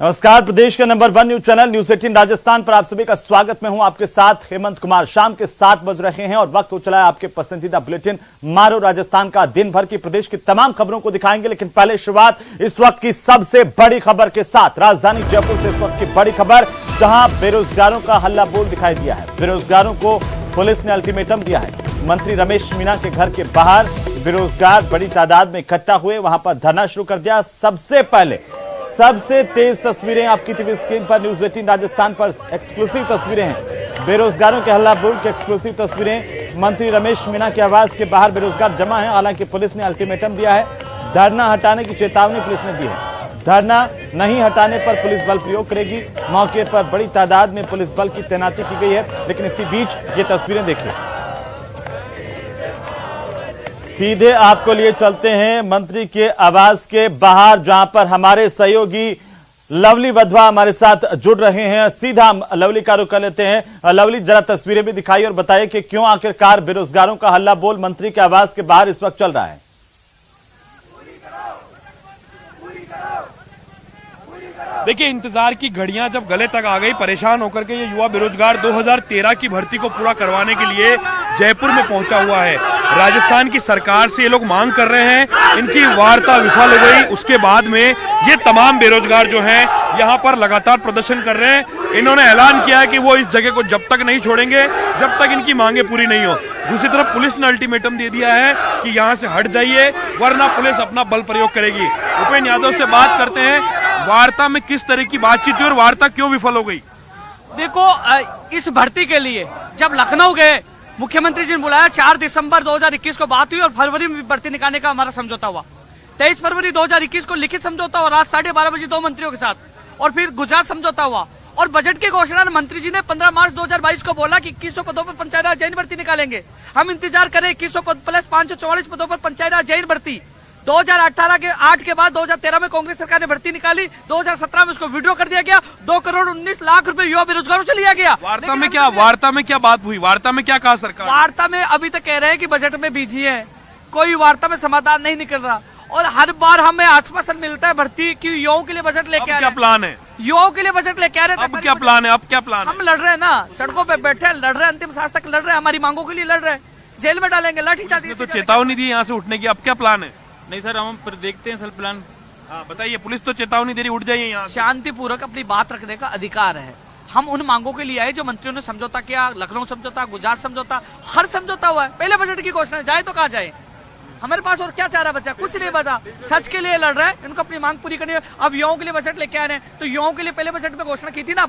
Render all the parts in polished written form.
नमस्कार, प्रदेश के number 1 news channel news 18 Rajasthan पर आप सभी का स्वागत। मैं हूं आपके साथ हेमंत कुमार। शाम के 7 बज रहे हैं और वक्त हो चला है आपके पसंदीदा बुलेटिन मारो राजस्थान का। दिन भर की प्रदेश की तमाम खबरों को दिखाएंगे, लेकिन पहले शुरुआत इस वक्त की सबसे बड़ी खबर के साथ। राजधानी जयपुर से इस वक्त की बड़ी खबर, जहां बेरोजगारों का हल्ला बोल दिखाई दिया है। बेरोजगारों को पुलिस ने अल्टीमेटम दिया है। मंत्री रमेश मीणा के घर के बाहर बेरोजगार बड़ी तादाद में इकट्ठा हुए, वहां पर धरना शुरू कर दिया। सबसे पहले सबसे तेज तस्वीरें आपकी टीवी स्क्रीन पर न्यूज 18 राजस्थान पर एक्सक्लूसिव तस्वीरें हैं। बेरोजगारों के हल्ला बोल की एक्सक्लूसिव तस्वीरें। मंत्री रमेश मीणा के आवास के बाहर बेरोजगार जमा हैं। हालांकि पुलिस ने अल्टीमेटम दिया है, धरना हटाने की चेतावनी पुलिस ने दी है। धरना नहीं हटाने पर पुलिस बल प्रयोग करेगी। मौके पर बड़ी तादाद में पुलिस बल की तैनाती की गई है। लेकिन इसी बीच ये तस्वीरें देखिए। सीधे आपको लिए चलते हैं मंत्री के आवास के बाहर, जहां पर हमारे सहयोगी लवली वधवा हमारे साथ जुड़ रहे हैं। सीधा हम लवली का रुख कर लेते हैं। लवली, जरा तस्वीरें भी दिखाई और बताइए कि क्यों आखिरकार बेरोजगारों का हल्ला बोल मंत्री के आवास के बाहर इस वक्त चल रहा है। देखिए, इंतजार की घड़ियां जब गले तक आ गई, परेशान होकर के ये युवा बेरोजगार 2013 की भर्ती को पूरा करवाने के लिए जयपुर में पहुंचा हुआ है। राजस्थान की सरकार से ये लोग मांग कर रहे हैं, इनकी वार्ता विफल हो गई। उसके बाद में ये तमाम बेरोजगार जो हैं यहाँ पर लगातार प्रदर्शन कर रहे हैं। इन्होंने ऐलान किया है कि वो इस जगह को जब तक नहीं छोड़ेंगे जब तक इनकी मांगे पूरी नहीं हो। दूसरी तरफ पुलिस ने अल्टीमेटम दे दिया है कि यहाँ से हट जाइए, वरना पुलिस अपना बल प्रयोग करेगी। उपेंद्र यादव से बात करते हैं, वार्ता में किस तरह की बातचीत हुई और वार्ता क्यों विफल हो गई? देखो, इस भर्ती के लिए जब लखनऊ गए, मुख्यमंत्री जी ने बुलाया। 4 दिसंबर 2021 को बात हुई और फरवरी में भर्ती निकालने का हमारा समझौता हुआ। 23 फरवरी 2021 को लिखित समझौता हुआ रात 12:30 बजे 2 मंत्रियों के साथ, और फिर गुजरात समझौता हुआ। और बजट की घोषणा मंत्री जी ने 15 मार्च 2022 को बोला कि 2100 पदों पर पंचायत राज जैन भर्ती निकालेंगे। हम इंतजार करें 2100 पद प्लस 544 पदों पर पंचायत राज जैन भर्ती। 2018 के 8 के बाद 2013 में कांग्रेस सरकार ने भर्ती निकाली। 2017 में उसको विड्रॉ कर दिया गया। 2 करोड़ 19 लाख रुपए युवा बेरोजगारों से लिया गया। वार्ता में क्या बात हुई? वार्ता में क्या कहा सरकार? वार्ता में अभी तक कह रहे हैं कि बजट में बिजी है, कोई वार्ता में समाधान नहीं निकल रहा। और हर बार हमें आश्वासन मिलता है भर्ती की युवाओं के लिए बजट लेके आ रहे हैं। क्या प्लान है? युवाओं के लिए बजट लेके आ रहे हैं। अब क्या प्लान है? अब क्या प्लान? हम लड़ रहे हैं ना, सड़कों पे बैठे लड़ रहे हैं, अंतिम सांस तक लड़ रहे हैं, हमारी मांगों के लिए लड़ रहे हैं। जेल में डालेंगे, लाठीचार्ज। तो चेतावनी दी यहाँ से उठने की, अब क्या प्लान है? नहीं सर, हम फिर देखते हैं सर प्लान। हाँ बताइए, पुलिस तो चेतावनी दे रही, उठ जाइए यहाँ। शांतिपूर्वक अपनी बात रखने का अधिकार है। हम उन मांगों के लिए आए जो मंत्रियों ने समझौता किया। लखनऊ समझौता, गुजरात समझौता, हर समझौता हुआ है। पहले बजट की घोषणा जाए तो कहाँ जाए? हमारे पास और क्या चारा बचा? कुछ नहीं बचा। सच के लिए लड़ रहे हैं, इनको अपनी मांग पूरी करनी है। अब युवाओं के लिए बजट लेके आ रहे हैं, तो युवाओं के लिए पहले बजट में घोषणा की थी ना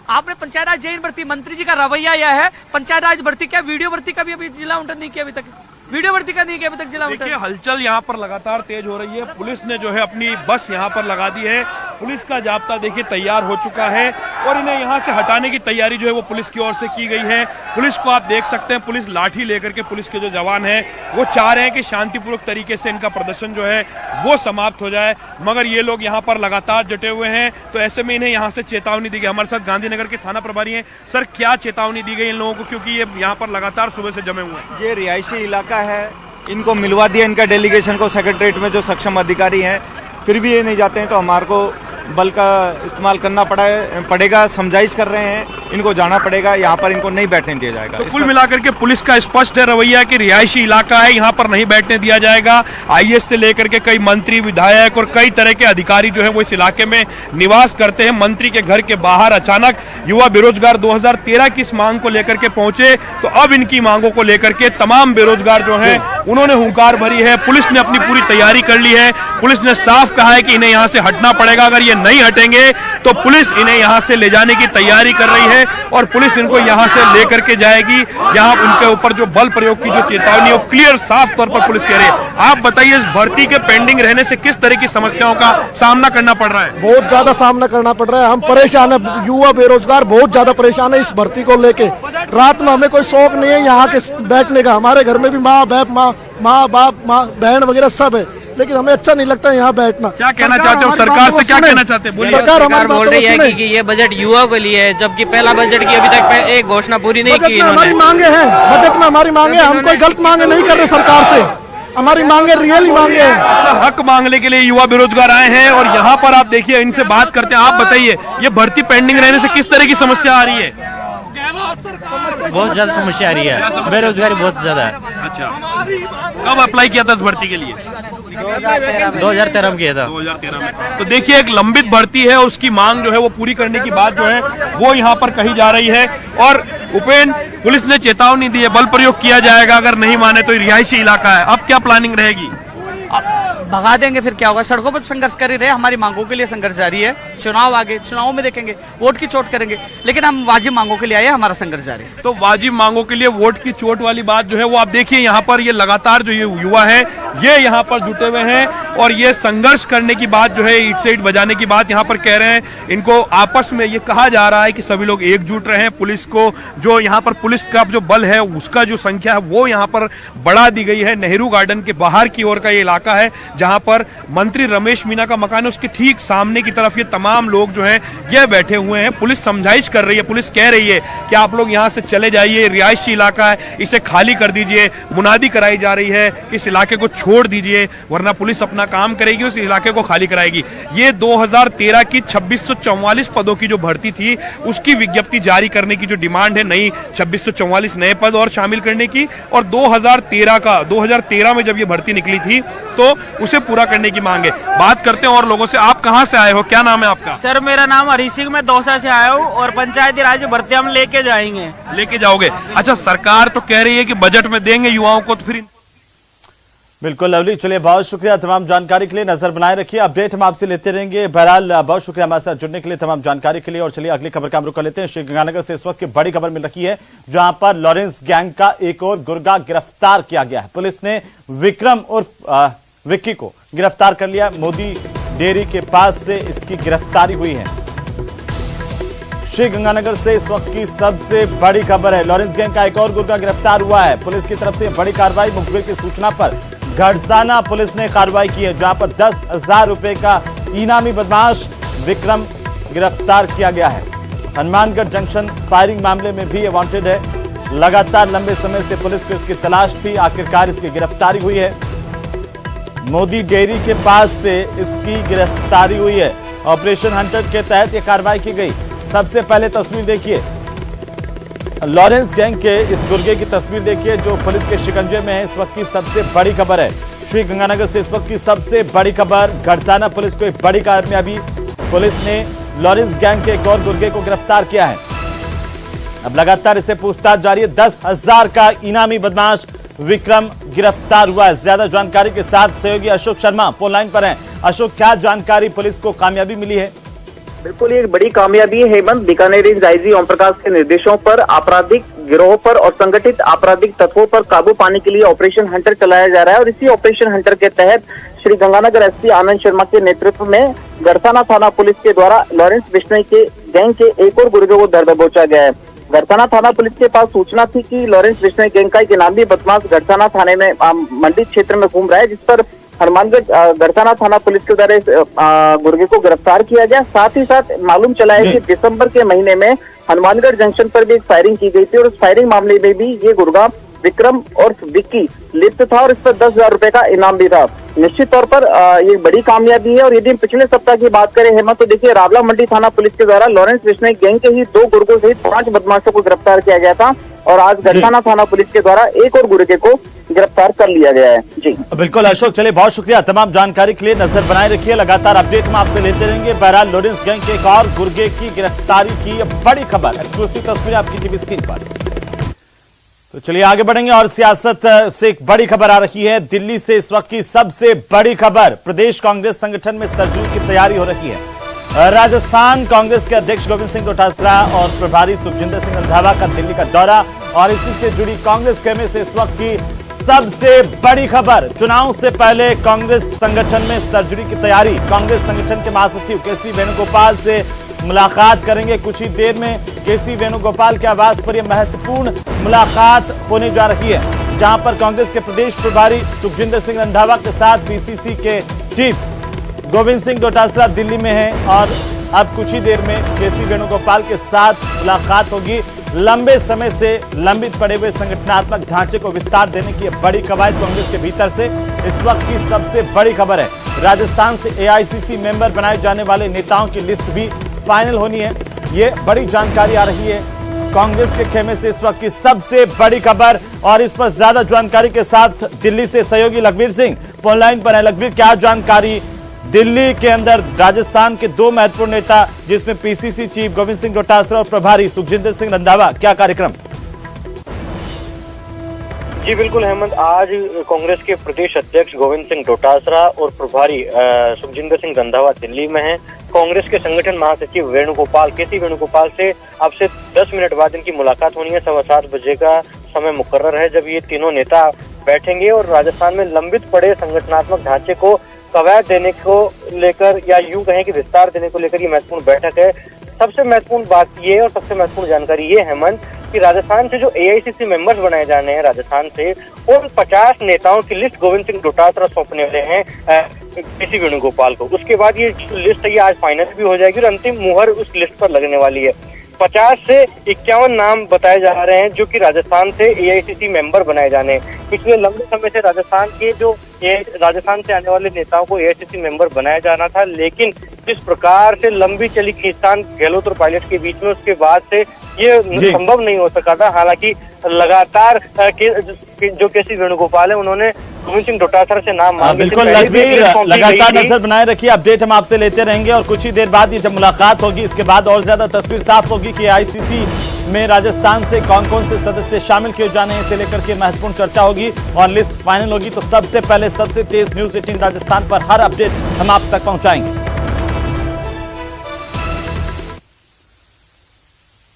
आपने पंचायत राज जैन भर्ती। मंत्री जी का रवैया यह है, पंचायत राज भर्ती क्या, वीडियो भर्ती का भी अभी जिला आवंटन नहीं किया अभी तक। वीडियो भर्ती का नहीं किया अभी तक जिला आवंटन। देखिए, हलचल यहाँ पर लगातार तेज हो रही है। पुलिस ने जो है अपनी बस यहाँ पर लगा दी है। पुलिस का जाब्ता देखिए तैयार हो चुका है और इन्हें यहाँ से हटाने की तैयारी जो है वो पुलिस की ओर से की गई है। पुलिस को आप देख सकते हैं, पुलिस लाठी लेकर के, पुलिस के जो जवान हैं वो चाह रहे हैं कि शांतिपूर्वक तरीके से इनका प्रदर्शन जो है वो समाप्त हो जाए, मगर ये लोग यहाँ पर लगातार जुटे हुए हैं। तो ऐसे में इन्हें यहाँ से चेतावनी दी गई। हमारे साथ गांधीनगर के थाना प्रभारी हैं। सर, क्या चेतावनी दी गई इन लोगों को, क्योंकि ये यहाँ पर लगातार सुबह से जमे हुए हैं? ये रिहायशी इलाका है, इनको मिलवा दिया इनका डेलीगेशन को सेक्रेटरीट में जो सक्षम अधिकारी हैं, फिर भी ये नहीं जाते हैं तो हमारे को बल का इस्तेमाल करना पड़ेगा। समझाइश कर रहे हैं, इनको जाना पड़ेगा, यहाँ पर इनको नहीं बैठने दिया जाएगा। तो कुल मिलाकर के पुलिस का स्पष्ट है रवैया कि रिहायशी इलाका है, यहाँ पर नहीं बैठने दिया जाएगा। आईएएस से लेकर के कई मंत्री, विधायक और कई तरह के अधिकारी जो है वो इस इलाके में निवास करते हैं। मंत्री के घर के बाहर अचानक युवा बेरोजगार 2013 की इस मांग को लेकर के पहुंचे, तो अब इनकी मांगों को लेकर के तमाम बेरोजगार जो है उन्होंने हुंकार भरी है। पुलिस ने अपनी पूरी तैयारी कर ली है। पुलिस ने साफ कहा है कि इन्हें यहाँ से हटना पड़ेगा। अगर नहीं हटेंगे तो पुलिस इन्हें यहां से ले जाने की तैयारी कर रही है और पुलिस इनको यहां से लेकर के जाएगी। यहां उनके ऊपर जो बल प्रयोग की जो चेतावनी है वो क्लियर साफ तौर पर पुलिस कह रही है। आप बताइए, इस भर्ती के पेंडिंग रहने से किस तरह की समस्याओं का सामना करना पड़ रहा है? बहुत ज्यादा सामना करना पड़ रहा है। हम परेशान है, युवा बेरोजगार बहुत ज्यादा परेशान है इस भर्ती को लेके। रात में हमें कोई शौक नहीं है यहाँ के बैठने का। हमारे घर में भी माँ बाप बहन वगैरह सब है, लेकिन हमें अच्छा नहीं लगता है यहाँ बैठना। क्या कहना चाहते हो सरकार से? क्या कहना चाहते हैं? सरकार बोल रही है कि ये बजट युवाओं के लिए है, जबकि पहला बजट की अभी तक एक घोषणा पूरी नहीं की इन्होंने। हमारी मांगे हैं, बजट में हमारी मांगे, हम कोई गलत मांगे नहीं कर रहे सरकार से। हमारी मांगे रियली मांगे हैं। हक मांगने के लिए युवा बेरोजगार आए हैं और यहाँ पर आप देखिए इनसे बात करते हैं। आप बताइए, ये भर्ती पेंडिंग रहने से किस तरह की समस्या आ रही है? बहुत ज्यादा समस्या आ रही है, बेरोजगारी बहुत ज्यादा है। अच्छा, कब अप्लाई किया था इस भर्ती के लिए? 2013 में किया था। 2013 में। तो देखिए, एक लंबित भर्ती है, उसकी मांग जो है वो पूरी करने की बात जो है वो यहाँ पर कही जा रही है। और उपेंद्र, पुलिस ने चेतावनी दी है, बल प्रयोग किया जाएगा, अगर नहीं माने तो रिहायशी इलाका है। अब क्या प्लानिंग रहेगी? भगा देंगे फिर क्या होगा? सड़कों पर संघर्ष कर ही रहे, हमारी मांगों के लिए संघर्ष जारी है। चुनाव आगे, चुनाव में देखेंगे, वोट की चोट करेंगे, लेकिन हम वाजिब मांगों के लिए आए, हमारा संघर्ष जारी है। तो वाजिब मांगों के लिए वोट की चोट वाली बात जो है वो आप देखिए, यहाँ पर ये लगातार जो ये युवा है ये यहाँ पर जुटे हुए हैं और ये संघर्ष करने की बात जो है, ईट से ईट बजाने की बात यहाँ पर कह रहे हैं। इनको आपस में ये कहा जा रहा है कि सभी लोग एकजुट रहें। पुलिस को जो यहाँ पर पुलिस का जो बल है उसका जो संख्या है वो यहाँ पर बढ़ा दी गई है। नेहरू गार्डन के बाहर की ओर का ये इलाका है जहाँ पर मंत्री रमेश मीना का मकान है, उसके ठीक सामने की तरफ ये तमाम लोग जो हैं ये बैठे हुए हैं। पुलिस समझाइश कर रही है, पुलिस कह रही है कि आप लोग यहाँ से चले जाइए, रिहायशी इलाका है, इसे खाली कर दीजिए। मुनादी कराई जा रही है कि इस इलाके को छोड़ दीजिए, वरना पुलिस अपना काम करेगी, उस इलाके को खाली कराएगी। ये 2013 की 2644 पदों की जो भर्ती थी उसकी विज्ञप्ति जारी करने की जो डिमांड है, नई 2644 नए पद और शामिल करने की, और 2013 में जब ये भर्ती निकली थी तो उसे पूरा करने की मांग है। बात करते हैं और लोगों से। आप कहां से आए हो, क्या नाम है आपका? सर, मेरा नाम हरी सिंह, मैं दौसा से आया हूँ और पंचायती राज भर्ती हम लेके जाएंगे। लेके जाओगे? अच्छा, सरकार तो कह रही है कि बजट में देंगे युवाओं को, तो फिर बिल्कुल लवली, चलिए बहुत शुक्रिया तमाम जानकारी के लिए। नजर बनाए रखिए, अपडेट हम आपसे लेते रहेंगे। बहरहाल बहुत शुक्रिया हमारे साथ जुड़ने के लिए, तमाम जानकारी के लिए। और चलिए अगली खबर का हम रुख कर लेते हैं। श्रीगंगानगर से इस वक्त की बड़ी खबर मिल रही है, जहां पर लॉरेंस गैंग का एक और गुर्गा गिरफ्तार किया गया है। पुलिस ने विक्रम उर्फ विक्की को गिरफ्तार कर लिया। मोदी डेयरी के पास से इसकी गिरफ्तारी हुई है। श्रीगंगानगर से इस वक्त की सबसे बड़ी खबर है, लॉरेंस गैंग का एक और गुर्गा गिरफ्तार हुआ है। पुलिस की तरफ से बड़ी कार्रवाई। मुखबिर की सूचना पर घड़साना पुलिस ने कार्रवाई की है, जहां पर 10,000 रुपए का इनामी बदमाश विक्रम गिरफ्तार किया गया है। हनुमानगढ़ जंक्शन फायरिंग मामले में भी ये वांटेड है। लगातार लंबे समय से पुलिस को इसकी तलाश थी, आखिरकार इसकी गिरफ्तारी हुई है। मोदी डेयरी के पास से इसकी गिरफ्तारी हुई है। ऑपरेशन हंटर के तहत यह कार्रवाई की गई। सबसे पहले तस्वीर देखिए, लॉरेंस गैंग के इस गुर्गे की तस्वीर देखिए जो पुलिस के शिकंजे में है। इस वक्त की सबसे बड़ी खबर है, श्रीगंगानगर से इस वक्त की सबसे बड़ी खबर। घड़साना पुलिस को एक बड़ी कामयाबी, पुलिस ने लॉरेंस गैंग के एक और गुर्गे को गिरफ्तार किया है। अब लगातार इसे पूछताछ जारी है। 10,000 का इनामी बदमाश विक्रम गिरफ्तार हुआ है। ज्यादा जानकारी के साथ सहयोगी अशोक शर्मा फोन लाइन पर हैं। अशोक, क्या जानकारी, पुलिस को कामयाबी मिली है? बिल्कुल, ये बड़ी कामयाबी है हेमंत। बीकानेर रेंज आईजी ओम प्रकाश के निर्देशों पर आपराधिक गिरोह पर और संगठित आपराधिक तत्वों पर काबू पाने के लिए ऑपरेशन हंटर चलाया जा रहा है और इसी ऑपरेशन हंटर के तहत श्रीगंगानगर एसपी आनंद शर्मा के नेतृत्व में गड़साना थाना पुलिस के द्वारा लॉरेंस बिश्नोई के गैंग के एक और गुर्गे को धर दबोचा गया है। गड़साना थाना पुलिस के पास सूचना थी कि लॉरेंस बिश्नोई गैंग का एक इनामी बदमाश गड़साना थाने में मंडी क्षेत्र में घूम रहा है, जिस पर हनुमानगढ़ गड़साना थाना पुलिस के द्वारा गुर्गे को गिरफ्तार किया गया। साथ ही साथ मालूम चला है कि दिसंबर के महीने में हनुमानगढ़ जंक्शन पर भी एक फायरिंग की गई थी और उस फायरिंग मामले में भी ये गुर्गा विक्रम और विक्की लिप्त था और इस पर 10,000 रुपए का इनाम भी था। निश्चित तौर पर ये बड़ी कामयाबी है। और यदि पिछले सप्ताह की बात करें हेमंत, तो देखिए रावला मंडी थाना पुलिस के द्वारा लॉरेंस बिश्नोई गैंग के ही 2 गुर्गों सहित 5 बदमाशों को गिरफ्तार किया गया था और आज गड़साना थाना पुलिस के द्वारा एक और गुर्गे को गिरफ्तार कर लिया गया है। जी बिल्कुल अशोक, चलिए बहुत शुक्रिया तमाम जानकारी के लिए। नजर बनाए रखिए, लगातार अपडेट हम आपसे लेते रहेंगे। बहरहाल लॉरेंस गैंग के एक और गुर्गे की गिरफ्तारी की बड़ी खबर, एक्सक्लूसिव तस्वीर आपकी टीवी स्क्रीन पर। तो चलिए आगे बढ़ेंगे और सियासत से एक बड़ी खबर आ रही है। दिल्ली से इस वक्त की सबसे बड़ी खबर, प्रदेश कांग्रेस संगठन में सर्जरी की तैयारी हो रही है। राजस्थान कांग्रेस के अध्यक्ष गोविंद सिंह डोटासरा और प्रभारी सुखजिंदर सिंह रंधावा का दिल्ली का दौरा और इसी से जुड़ी कांग्रेस खेमे से इस वक्त की सबसे बड़ी खबर। चुनाव से पहले कांग्रेस संगठन में सर्जरी की तैयारी। कांग्रेस संगठन के महासचिव केसी वेणुगोपाल से मुलाकात करेंगे कुछ ही देर में। केसी वेणुगोपाल के आवास पर यह महत्वपूर्ण मुलाकात होने जा रही है, जहां पर कांग्रेस के प्रदेश प्रभारी सुखजिंदर सिंह रंधावा के साथ पीसीसी के चीफ गोविंद सिंह डोटासरा दिल्ली में हैं और अब कुछ ही देर में केसी वेणुगोपाल के साथ मुलाकात होगी। लंबे समय से लंबित पड़े हुए संगठनात्मक ढांचे को विस्तार देने की बड़ी कवायद कांग्रेस के भीतर से इस वक्त की सबसे बड़ी खबर है। राजस्थान से एआईसीसी मेंबर बनाए जाने वाले नेताओं की लिस्ट भी फाइनल होनी है। ये बड़ी जानकारी आ रही है कांग्रेस के खेमे से, इस वक्त की सबसे बड़ी खबर। और इस पर ज्यादा जानकारी के साथ दिल्ली से सहयोगी लखवीर सिंह फोन लाइन पर है। लखवीर, क्या जानकारी? दिल्ली के अंदर राजस्थान के दो महत्वपूर्ण नेता जिसमें पीसीसी चीफ गोविंद सिंह डोटासरा और प्रभारी सुखजिंदर सिंह रंधावा, क्या कार्यक्रम? जी बिल्कुल हेमंत, आज कांग्रेस के प्रदेश अध्यक्ष गोविंद सिंह डोटासरा और प्रभारी सुखजिंदर सिंह रंधावा दिल्ली में हैं। कांग्रेस के संगठन महासचिव वेणुगोपाल केसी वेणुगोपाल से अब से 10 मिनट बाद इनकी मुलाकात होनी है। 7:15 बजे का समय मुकर्रर है जब ये तीनों नेता बैठेंगे और राजस्थान में लंबित पड़े संगठनात्मक ढांचे को कवायद देने को लेकर या यूं कहें कि विस्तार देने को लेकर ये महत्वपूर्ण बैठक है। सबसे महत्वपूर्ण बात ये और सबसे महत्वपूर्ण जानकारी ये हेमंत कि राजस्थान से जो एआईसीसी मेंबर्स बनाए जाने हैं राजस्थान से, उन 50 नेताओं की लिस्ट गोविंद सिंह डोटासरा सौंपने वाले हैं केसी वेणुगोपाल को। उसके बाद ये लिस्ट है ये आज फाइनल भी हो जाएगी और अंतिम मुहर उस लिस्ट पर लगने वाली है। 50 से 51 नाम बताए जा रहे हैं जो कि राजस्थान से एआईसीसी मेंबर बनाए जाने हैं। पिछले लंबे समय से राजस्थान से आने वाले नेताओं को एआईसीसी मेंबर बनाया जाना था, लेकिन जिस प्रकार से लंबी चली खींचतान गहलोत और पायलट के बीच में, उसके बाद से ये संभव नहीं हो सका था। हालांकि लगातार जो केसी वेणुगोपाल है उन्होंने गोविंद सिंह डोटासरा से नाम मांगे। बिल्कुल लखवीर, लगातार नजर बनाए रखिए, अपडेट हम आपसे लेते रहेंगे और कुछ ही देर बाद ये जब मुलाकात होगी इसके बाद और ज्यादा तस्वीर साफ होगी कि आईसीसी में राजस्थान से कौन कौन से सदस्य शामिल किए जाने हैं, इसे लेकर के महत्वपूर्ण चर्चा होगी और लिस्ट फाइनल होगी। तो सबसे पहले सबसे तेज न्यूज 18 राजस्थान पर हर अपडेट हम आप तक पहुंचाएंगे।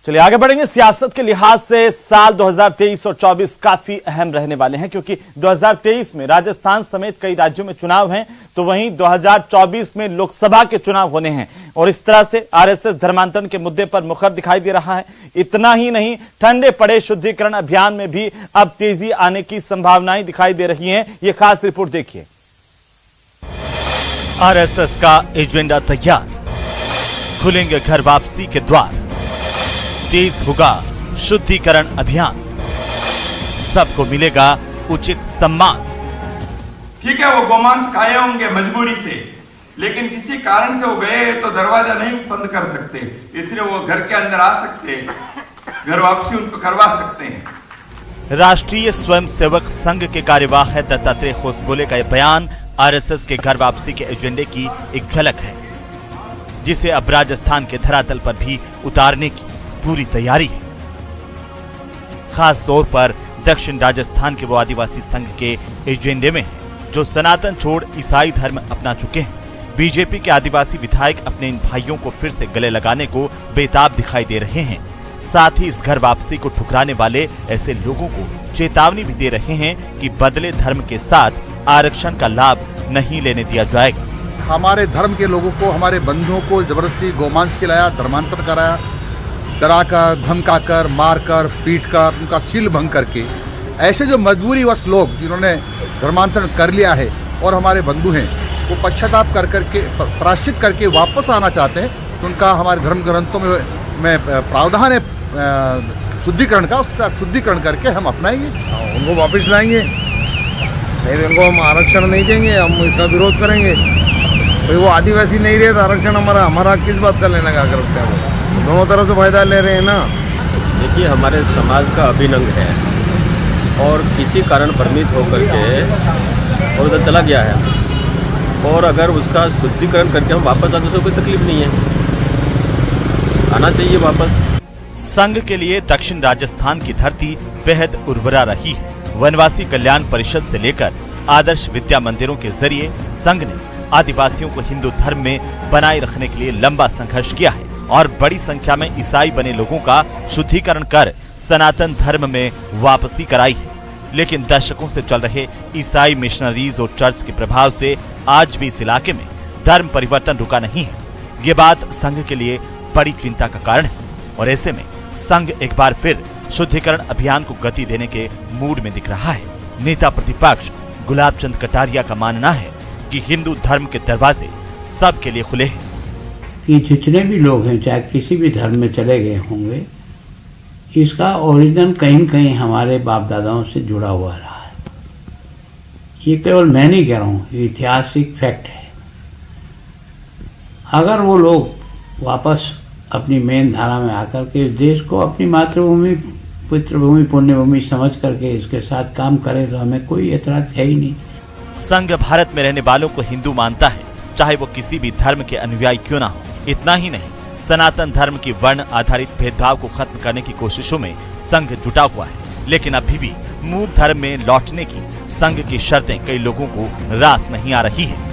चलिए आगे बढ़ेंगे। सियासत के लिहाज से साल 2023 और 24 काफी अहम रहने वाले हैं क्योंकि 2023 में राजस्थान समेत कई राज्यों में चुनाव हैं, तो वहीं 2024 में लोकसभा के चुनाव होने हैं और इस तरह से आरएसएस धर्मांतरण के मुद्दे पर मुखर दिखाई दे रहा है। इतना ही नहीं, ठंडे पड़े शुद्धिकरण अभियान में भी अब तेजी आने की संभावनाएं दिखाई दे रही हैं। ये खास रिपोर्ट देखिए। आरएसएस का एजेंडा तैयार, खुलेंगे घर वापसी के द्वार, तेज होगा शुद्धिकरण अभियान, सबको मिलेगा उचित सम्मान। ठीक है, वो गोमांस खाए होंगे मजबूरी से, लेकिन किसी कारण से वो गए तो दरवाजा नहीं बंद कर सकते, इसलिए वो घर के अंदर आ सकते हैं, घर वापसी उनको करवा सकते हैं। राष्ट्रीय स्वयंसेवक संघ के कार्यवाह दत्तात्रेय होसबोले का यह बयान आरएसएस के घर वापसी के एजेंडे की एक झलक है, जिसे अब राजस्थान के धरातल पर भी उतारने की पूरी तैयारी है। खास तौर पर दक्षिण राजस्थान के वो आदिवासी संघ के एजेंडे में है जो सनातन छोड़ ईसाई धर्म अपना चुके हैं। बीजेपी के आदिवासी विधायक अपने इन भाइयों को फिर से गले लगाने को बेताब दिखाई दे रहे हैं। साथ ही इस घर वापसी को ठुकराने वाले ऐसे लोगों को चेतावनी भी दे रहे हैं कि बदले धर्म के साथ आरक्षण का लाभ नहीं लेने दिया जाएगा। हमारे धर्म के लोगों को, हमारे बंधुओं को जबरदस्ती गोमांस खिलाया, धर्मांतरण कराया, डराकर, धमकाकर, मारकर, पीटकर, उनका सील भंग करके, ऐसे जो मजबूरीवश लोग जिन्होंने धर्मांतरण कर लिया है और हमारे बंधु हैं, वो पश्चाताप कर करके प्रायश्चित करके वापस आना चाहते हैं, तो उनका हमारे धर्म ग्रंथों में प्रावधान है शुद्धिकरण का, उसका शुद्धिकरण करके हम अपनाएंगे, उनको वापस लाएंगे, नहीं तो उनको हम आरक्षण नहीं देंगे, हम इसका विरोध करेंगे। भाई वो आदिवासी नहीं रहे तो आरक्षण हमारा किस बात का लेना का करते हैं, वो दोनों तरफ से फायदा ले रहे हैं ना। देखिए, हमारे समाज का अभिन्न अंग है और किसी कारण भ्रमित होकर के और उधर चला गया है, और अगर उसका शुद्धिकरण करके हम वापस आते तो कोई तकलीफ नहीं है, आना चाहिए वापस। संघ के लिए दक्षिण राजस्थान की धरती बेहद उर्वरा रही है। वनवासी कल्याण परिषद से लेकर आदर्श विद्या मंदिरों के जरिए संघ ने आदिवासियों को हिंदू धर्म में बनाए रखने के लिए लंबा संघर्ष किया है और बड़ी संख्या में ईसाई बने लोगों का शुद्धिकरण कर सनातन धर्म में वापसी कराई है। लेकिन दशकों से चल रहे ईसाई मिशनरीज और चर्च के प्रभाव से आज भी इस इलाके में धर्म परिवर्तन रुका नहीं है। ये बात संघ के लिए बड़ी चिंता का कारण है और ऐसे में संघ एक बार फिर शुद्धिकरण अभियान को गति देने के मूड में दिख रहा है। नेता प्रतिपक्ष गुलाब चंद कटारिया का मानना है कि हिंदू धर्म के दरवाजे सबके लिए खुले हैं। कि जितने भी लोग हैं, चाहे किसी भी धर्म में चले गए होंगे, इसका ओरिजिन कहीं कहीं हमारे बाप दादाओं से जुड़ा हुआ रहा है। ये केवल मैं नहीं कह रहा हूँ, ये ऐतिहासिक फैक्ट है। अगर वो लोग वापस अपनी मेन धारा में आकर के देश को अपनी मातृभूमि, पितृभूमि, पुण्यभूमि समझ करके इसके साथ काम करें तो हमें कोई एतराज है ही नहीं। संघ भारत में रहने वालों को हिंदू मानता है, चाहे वो किसी भी धर्म के अनुयायी क्यों ना हो। इतना ही नहीं, सनातन धर्म की वर्ण आधारित भेदभाव को खत्म करने की कोशिशों में संघ जुटा हुआ है। लेकिन अभी भी मूल धर्म में लौटने की संघ की शर्तें कई लोगों को रास नहीं आ रही है।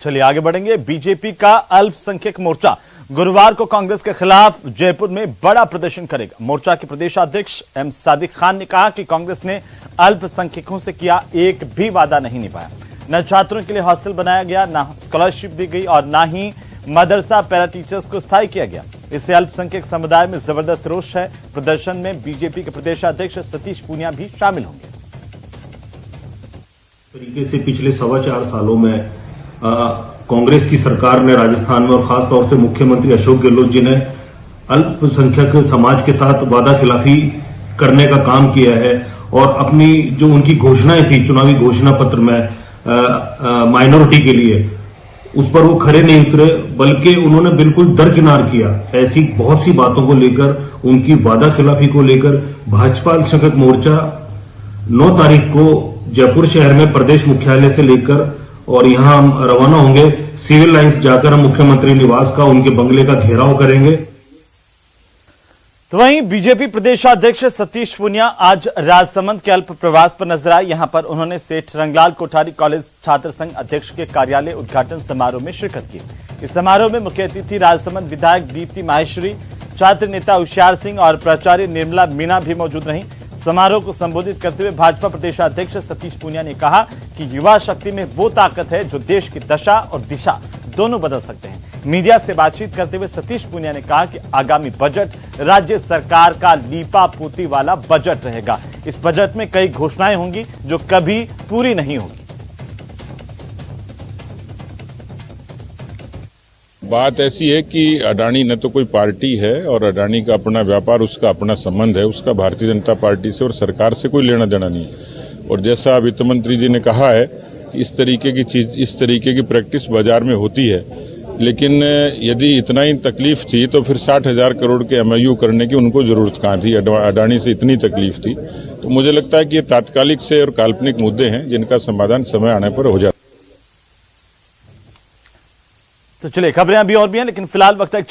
चलिए आगे बढ़ेंगे। बीजेपी का अल्पसंख्यक मोर्चा गुरुवार को कांग्रेस के खिलाफ जयपुर में बड़ा प्रदर्शन करेगा। मोर्चा के प्रदेशाध्यक्ष एम सादिक खान ने कहा कि कांग्रेस ने अल्पसंख्यकों से किया एक भी वादा नहीं निभाया। न छात्रों के लिए हॉस्टल बनाया गया, न स्कॉलरशिप दी गई और न ही मदरसा पैरा टीचर्स को स्थायी किया गया। इससे अल्पसंख्यक समुदाय में जबरदस्त रोष है। प्रदर्शन में बीजेपी के प्रदेशाध्यक्ष सतीश पूनिया भी शामिल होंगे। तरीके से पिछले 4.25 सालों में कांग्रेस की सरकार ने राजस्थान में और खास तौर से मुख्यमंत्री अशोक गहलोत जी ने अल्पसंख्यक समाज के साथ वादा खिलाफी करने का काम किया है और अपनी जो उनकी घोषणाएं थी चुनावी घोषणा पत्र में माइनॉरिटी के लिए, उस पर वो खरे नहीं उतरे, बल्कि उन्होंने बिल्कुल दरकिनार किया। ऐसी बहुत सी बातों को लेकर, उनकी वादा खिलाफी को लेकर भाजपा अल्पसंख्यक मोर्चा 9 तारीख को जयपुर शहर में प्रदेश मुख्यालय से लेकर और यहां हम रवाना होंगे। सिविल लाइंस जाकर हम मुख्यमंत्री निवास का, उनके बंगले का घेराव करेंगे। तो वहीं बीजेपी प्रदेशाध्यक्ष सतीश पूनिया आज राजसमंद के अल्प प्रवास पर नजर आए। यहां पर उन्होंने सेठ रंगलाल कोठारी कॉलेज छात्र संघ अध्यक्ष के कार्यालय उद्घाटन समारोह में शिरकत की। इस समारोह में मुख्य अतिथि राजसमंद विधायक दीप्ति माहेश्वरी, छात्र नेता होशियार सिंह और प्राचार्य निर्मला मीणा भी मौजूद रहीं। समारोह को संबोधित करते हुए भाजपा प्रदेशाध्यक्ष सतीश पूनिया ने कहा कि युवा शक्ति में वो ताकत है जो देश की दशा और दिशा दोनों बदल सकते हैं। मीडिया से बातचीत करते हुए सतीश पूनिया ने कहा कि आगामी बजट राज्य सरकार का लीपा पोती वाला बजट रहेगा। इस बजट में कई घोषणाएं होंगी जो कभी पूरी नहीं होगी। बात ऐसी है कि अडानी न तो कोई पार्टी है और अडानी का अपना व्यापार, उसका अपना संबंध है, उसका भारतीय जनता पार्टी से और सरकार से कोई लेना देना नहीं है। और जैसा वित्त मंत्री जी ने कहा है कि इस तरीके की प्रैक्टिस बाजार में होती है, लेकिन यदि इतना ही तकलीफ थी तो फिर 60,000 करोड़ के MOU करने की उनको जरूरत कहाँ थी। अडानी से इतनी तकलीफ थी। तो मुझे लगता है कि ये तात्कालिक से और काल्पनिक मुद्दे हैं जिनका समाधान समय आने पर हो जाता है। तो चलिए खबरें अभी और भी हैं, लेकिन फिलहाल वक्त है एक